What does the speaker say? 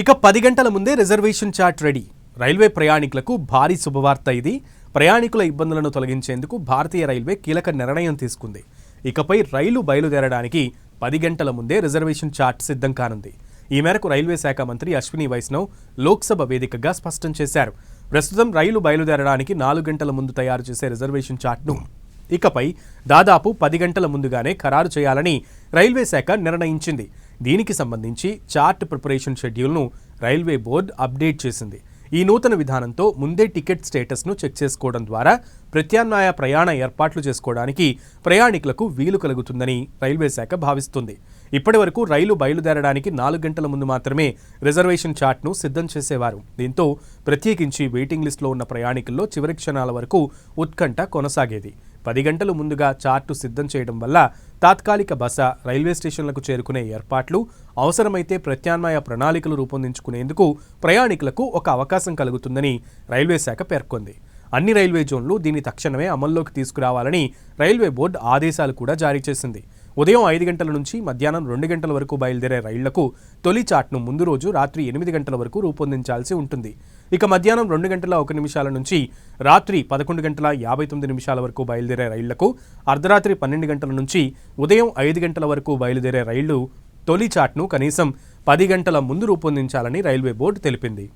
ఇక 10 గంటల ముందే రిజర్వేషన్ చార్ట్ రెడీ. రైల్వే ప్రయాణికులకు భారీ శుభవార్త ఇది. ప్రయాణికుల ఇబ్బందులను తొలగించేందుకు భారతీయ రైల్వే కీలక నిర్ణయం తీసుకుంది. ఇకపై రైలు బయలుదేరడానికి 10 గంటల ముందే రిజర్వేషన్ చార్ట్ సిద్ధం కానుంది. ఈ మేరకు రైల్వే శాఖ మంత్రి అశ్విని వైష్ణవ్ లోక్సభ వేదికగా స్పష్టం చేశారు. ప్రస్తుతం రైలు బయలుదేరడానికి 4 గంటల ముందు తయారు చేసే రిజర్వేషన్ చార్ట్ను ఇకపై దాదాపు 10 గంటల ముందుగానే ఖరారు చేయాలని రైల్వే శాఖ నిర్ణయించింది. దీనికి సంబంధించి చార్ట్ ప్రిపరేషన్ షెడ్యూల్ను రైల్వే బోర్డు అప్డేట్ చేసింది. ఈ నూతన విధానంతో ముందే టికెట్ స్టేటస్ను చెక్ చేసుకోవడం ద్వారా ప్రత్యామ్నాయ ప్రయాణ ఏర్పాట్లు చేసుకోవడానికి ప్రయాణికులకు వీలు కలుగుతుందని రైల్వే శాఖ భావిస్తుంది. ఇప్పటి వరకు రైలు బయలుదేరడానికి 4 గంటల ముందు మాత్రమే రిజర్వేషన్ చార్ట్ను సిద్ధం చేసేవారు. దీంతో ప్రత్యేకించి వెయిటింగ్ లిస్టులో ఉన్న ప్రయాణికుల్లో చివరి క్షణాల వరకు ఉత్కంఠ కొనసాగేది. 10 గంటలు ముందుగా చార్టు సిద్ధం చేయడం వల్ల తాత్కాలిక బస, రైల్వే స్టేషన్లకు చేరుకునే ఏర్పాట్లు, అవసరమైతే ప్రత్యామ్నాయ ప్రణాళికలు రూపొందించుకునేందుకు ప్రయాణికులకు ఒక అవకాశం కలుగుతుందని రైల్వే శాఖ పేర్కొంది. అన్ని రైల్వే జోన్లు దీన్ని తక్షణమే అమల్లోకి తీసుకురావాలని రైల్వే బోర్డు ఆదేశాలు కూడా జారీ చేసింది. ఉదయం 5 గంటల నుంచి మధ్యాహ్నం 2 గంటల వరకు బయలుదేరే రైళ్లకు తొలి చార్ట్ను ముందు రోజు రాత్రి 8 గంటల వరకు రూపొందించాల్సి ఉంటుంది. ఇక మధ్యాహ్నం 2 గంటల 1 నిమిషాల నుంచి రాత్రి 11 గంటల 59 నిమిషాల వరకు బయలుదేరే రైళ్లకు, అర్ధరాత్రి 12 గంటల నుంచి ఉదయం 5 గంటల వరకు బయలుదేరే రైళ్లు తొలి చార్ట్ను కనీసం 10 గంటల ముందు రూపొందించాలని రైల్వే బోర్డు తెలిపింది.